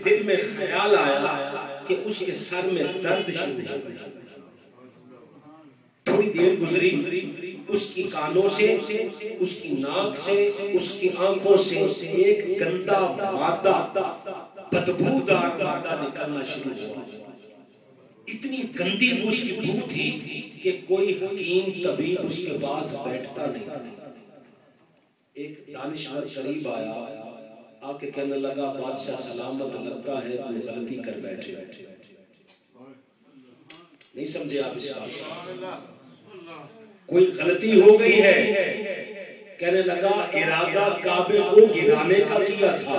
دل میں خیال آیا کہ اس کے سر میں درد شروع ہو گیا. تھوڑی دیر گزری، اس کی کانوں سے، اس کی ناک سے، اس کی آنکھوں سے ایک گندا مادہ، بدبودار مادہ نکلنا شروع ہوا. اتنی گندی اس کی بو تھی کہ کوئی حکیم طبیب اس کے پاس بیٹھتا نہیں. ایک دانشور قریب آیا، آ کے کہنے لگا بادشاہ سلامت، لگتا ہے کوئی غلطی کر بیٹھے. نہیں سمجھے آپ اس بات؟ کوئی غلطی ہو گئی ہے. کہنے لگا ارادہ کعبے کو گرانے کا کیا تھا.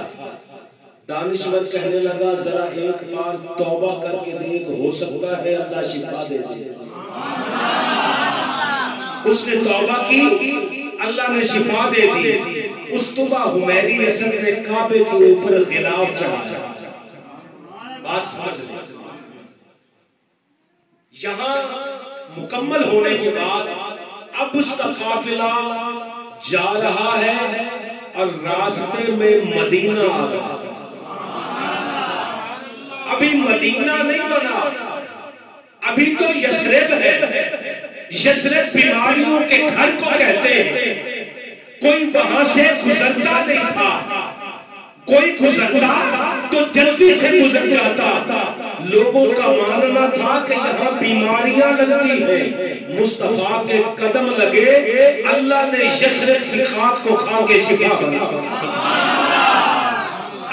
دانشور کہنے لگا ذرا ایک بار توبہ کر کے دیکھ، ہو سکتا ہے اللہ شفا دے دے. اس نے توبہ کی، اللہ نے شفا دے دی. استوا حمیری رسل نے کعبے کے اوپر غلاف چڑھایا. بات سمجھ لیں. یہاں مکمل ہونے کے بعد اب اس کا قافلہ جا رہا ہے اور راستے میں مدینہ آ گیا. ابھی مدینہ نہیں بنا، ابھی تو یثرب ہے. یثرب بیماریوں کے گھر کو کہتے ہیں. کوئی وہاں سے گزرتا نہیں تھا، کوئی گزرتا تو جلدی سے گزر جاتا. لوگوں کا ماننا تھا کہ یہاں بیماریاں لگتی ہیں، مصطفیٰ کے قدم لگے، اللہ نے یثرب کی خاک کو کھا کے شفا دی.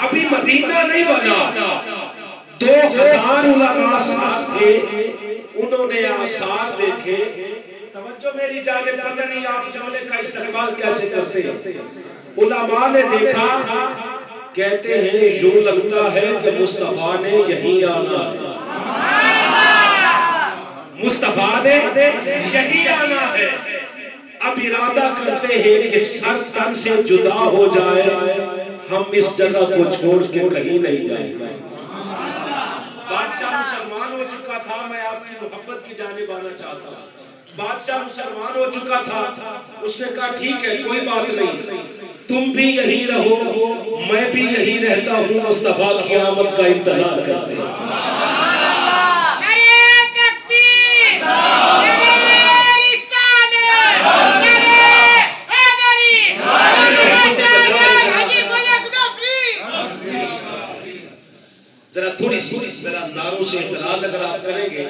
ابھی مدینہ نہیں بنا. 2000 علماء ساتھ تھے، انہوں نے آثار دیکھے. توجہ میری جانب، پتہ نہیں آپ جملے کا استقبال کیسے کرتے ہیں. علماء نے دیکھا، کہتے ہیں یوں لگتا ہے کہ مصطفیٰ نے یہی آنا ہے. مصطفیٰ نے یہی آنا ہے. اب ارادہ کرتے ہیں کہ سر تن سے جدا ہو جائے، ہم اس جگہ کو چھوڑ کے کہیں نہیں جائیں گے. بادشاہ مسلمان ہو چکا تھا. میں آپ کی محبت کی جانب آنا چاہتا ہوں. بادشاہ مسلمان ہو چکا تھا. اس نے کہا ٹھیک ہے، کوئی بات نہیں، تم بھی یہی رہو، میں بھی یہی رہتا ہوں، مصطفیٰ کی آمد کا انتظار کرتے ہیں. ذرا تھوڑی سی ذرا ناروں سے اعتراض اگر آپ کریں گے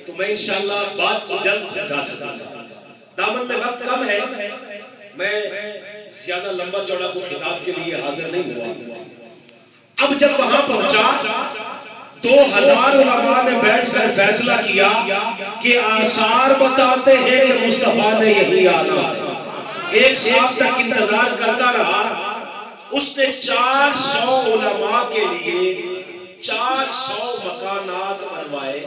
تو میں انشاءاللہ بات کو جلد سمجھا سکتا ہوں. دامن میں وقت کم ہے، میں زیادہ لمبا چوڑا کو خطاب کے لیے حاضر نہیں ہوا. اب جب وہاں پہنچا 2000 علماء نے بیٹھ کر فیصلہ کیا کہ آثار بتاتے ہیں کہ مصطفیٰ نے یہی آنا ہے. ایک سال تک انتظار کرتا رہا. اس نے 400 علماء کے لیے 400 مکانات بنوائے.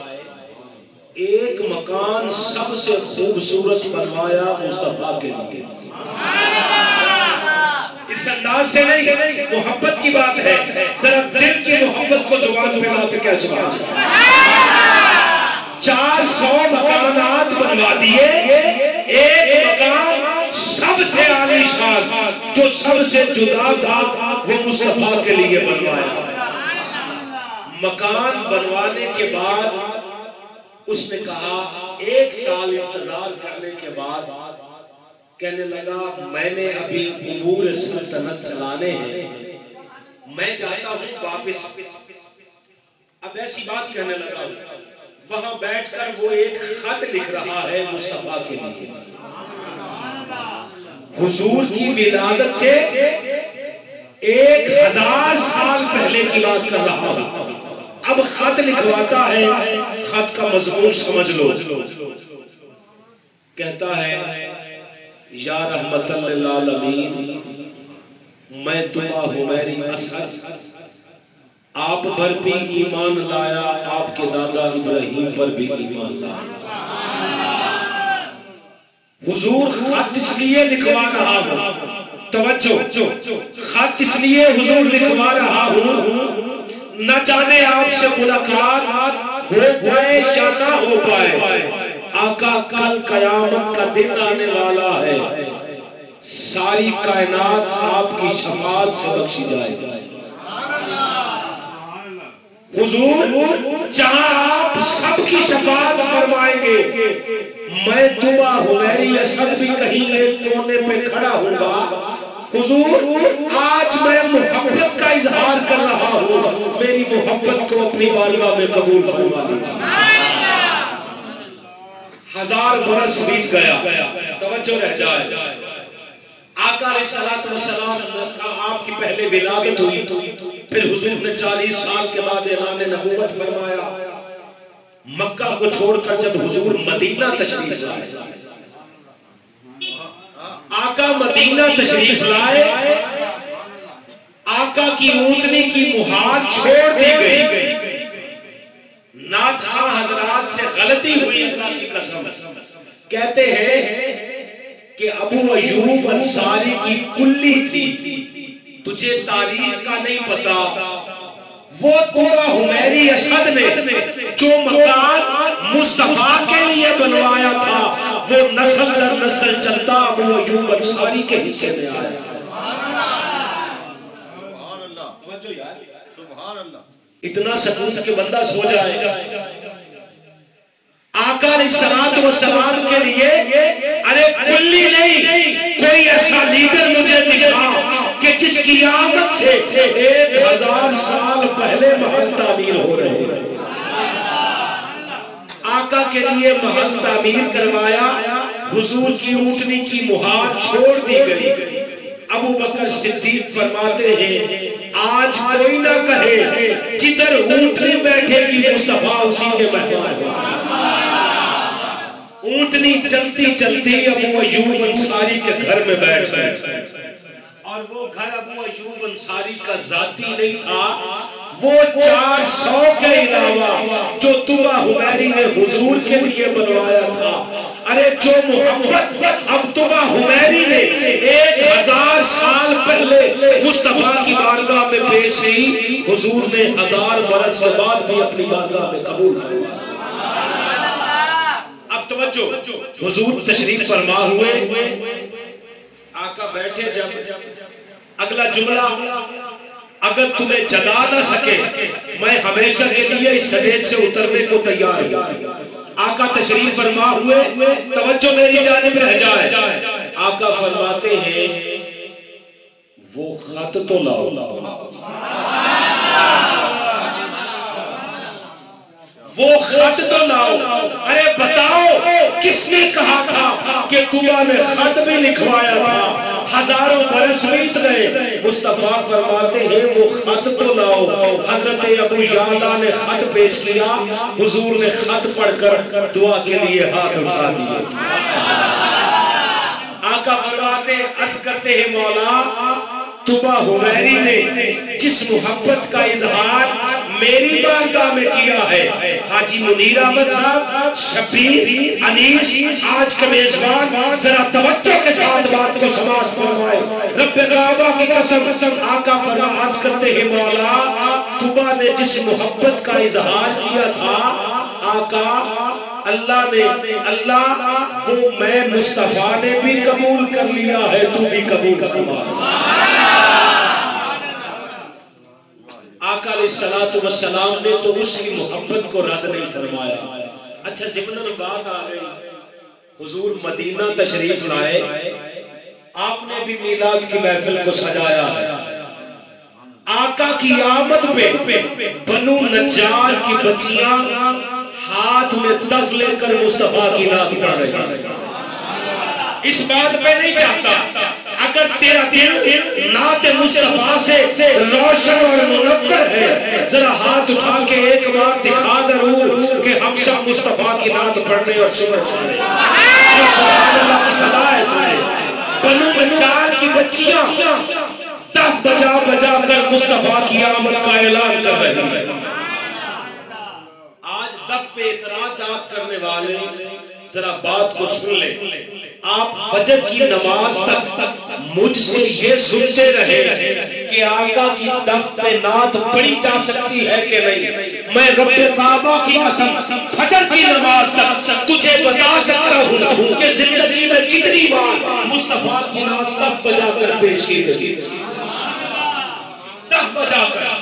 ایک مکان سب سے خوبصورت بنوایا مصطفیٰ کے لیے. اس انداز سے نہیں، محبت کی بات ہے. ذرا دل کی محبت کو زبان پہ لا کے کہہ سکتا ہوں. 400 مکانات بنوا دیے. ایک مکان سب سے عالی شان جو سب سے جدا تھا وہ مصطفیٰ کے لیے بنوایا. مکان بنوانے کے بعد اس نے کہا، ایک سال انتظار کرنے کے بعد کہنے لگا میں نے ابھی امور سلطنت چلانے ہیں، میں جاتا ہوں واپس. اب ایسی بات کہنے لگا. وہاں بیٹھ کر وہ ایک خط لکھ رہا ہے مصطفیٰ کے لیے. حضور کی ولادت سے 1000 سال پہلے کی بات کر رہا ہوں. اب خط لکھواتا ہے. خط کا مضمون سمجھ لو. کہتا ہے یا رحمت للعالمین، میں دعا حمیری اثر آپ پر بھی ایمان لایا، آپ کے دادا ابراہیم پر بھی ایمان لایا. حضور خط اس لیے لکھوا رہا ہوں، توجہ، خط اس لیے حضور لکھوا رہا ہوں نہ جانے آپ سے ملاقات ہو پائے یا نہ ہو پائے. آقا کل قیامت کا دن آنے والا ہے، ساری کائنات آپ کی شفاعت سے بخشی جائے گی. حضور جہاں آپ سب کی شفاعت فرمائیں گے میں طوبیٰ حمیری اسد بھی کہیں ایک کونے پہ کھڑا ہوگا. حضور آج میں محبت کا اظہار کر رہا ہوں, میری محبت کو اپنی بارگاہ میں قبول فرما لیجیے. 1000 برس بیت گیا, توجہ رہ جائے. آقا علیہ السلام کا آپ کی پہلے ولادت ہوئی, پھر حضور نے 40 سال کے بعد اعلان نبوت فرمایا. مکہ کو چھوڑ کر جب حضور مدینہ تشریف لائے, آقا مدینہ تشریف لائے, آقا کی اونٹنی کی مہار چھوڑ دی گئی. نعت خواہ حضرات سے غلطی ہوئی اللہ کی قسم. کہتے ہیں کہ ابو ایوب انصاری کی کلی تھی, تجھے تاریخ کا نہیں پتا. وہ طوبیٰ حمیری اسد نے جو مکان مصطفیٰ کے لیے بنوایا تھا وہ نسل در نسل چلتا ابو ایوب انصاری کے حصے میں آیا. اتنا سکون کہ بندہ سو جائے. آقا علیہ السلام کے لیے ارے کلی نہیں, کوئی ایسا لیڈر مجھے دکھا کہ جس کی آمد سے 1000 سال پہلے محل تعمیر ہو رہے ہیں. آقا کے لیے محل تعمیر کروایا, حضور کی اونٹنی کی مہار چھوڑ دی گئی. ابو بکر صدیق فرماتے ہیں آج کوئی نہ کہے جدھر اونٹنی بیٹھے گی مصطفیٰ اسی کے بیٹھے. اونٹنی چلتی چلتی ابو ایوب انصاری کے گھر میں بیٹھ گئے, اور وہ گھر ابو ایوب انصاری کا ذاتی نہیں تھا, وہ 400 کے علاوہ جو طوبیٰ حمیری نے حضور کے لیے بنوایا تھا. ارے جو محبت اب طوبیٰ حمیری نے 1000 سال پہلے مصطفیٰ کی بارگاہ میں پیش کی, حضور نے 1000 برس کے بعد بھی اپنی بارگاہ میں قبول فرمایا. اب توجہ, حضور تشریف فرما ہوئے, آقا بیٹھے جب, اگلا جملہ اگر تمہیں جگا نہ سکے میں ہمیشہ کے لیے اس سٹیج سے اترنے کو تیار ہوں. آقا تشریف فرما ہوئے, توجہ میری جانب رہ جائے. آقا فرماتے ہیں وہ خط تو لاؤ, وہ خط تو لاؤ. ارے بتاؤ کس نے کہا تھا کہ طوبیٰ نے خط بھی لکھوایا تھا, ہزاروں برس بیت گئے. مصطفیٰ فرماتے ہیں وہ خط تو لاؤ. حضرت ابو یعلا نے خط پیش کیا, حضور نے خط پڑھ کر دعا کے لیے ہاتھ اٹھا دیے. آقا فرماتے عرض کرتے ہیں مولا طوبیٰ حمیری نے جس محبت کا اظہار میری بارگاہ میں کیا ہے, حاجی منیر احمد صاحب, شبیر, انیس, آج کے میزبان ذرا توجہ کے ساتھ بات کو سماعت فرمائے. رب کعبہ کی قسم آقا عرض کرتے ہیں مولا طوبیٰ نے جس محبت کا اظہار کیا تھا آقا اللہ نے, اللہ وہ میں مصطفیٰ نے بھی قبول کر لیا ہے, تو بھی قبول فرما. آقا علیہ السلام نے تو اس کی محبت کو رد نہیں فرمایا. اچھا ضمن بات آ گئی, حضور مدینہ تشریف لائے, آپ نے بھی میلاد کی محفل کو سجایا ہے. آقا کی آمد پہ بنو نجار کی بچیاں ہاتھ میں تف لے کر مصطفیٰ کی نعت پڑھ رہی ہیں. اس بات پہ نہیں چاہتا اگر تیرا دل نعت مصطفیٰ سے روشن اور منور ہے ذرا ہاتھ اٹھا کے ایک بار دکھا ضرور کہ ہم سب مصطفیٰ کی نعت پڑھنے اور سننے چاہتے ہیں. سبحان اللہ کی صدا ہے سارے. بنو نجار کی بچیاں تف بجا بجا کر مصطفیٰ کی آمد کا اعلان کر رہی ہیں. آج دف پہ اعتراضات کرنے والے ذرا بات کو سن لیں. آپ فجر کی نماز تک مجھ سے یہ سنتے رہے کہ آقا کی دف پہ نعت پڑھی جا سکتی ہے کہ نہیں. میں رب کعبہ کی قسم فجر کی نماز تک تجھے بتا سکتا ہوں کہ زندگی میں کتنی بار مصطفیٰ کی نعت دف بجا کر پیش کی گئی. دف بجا کر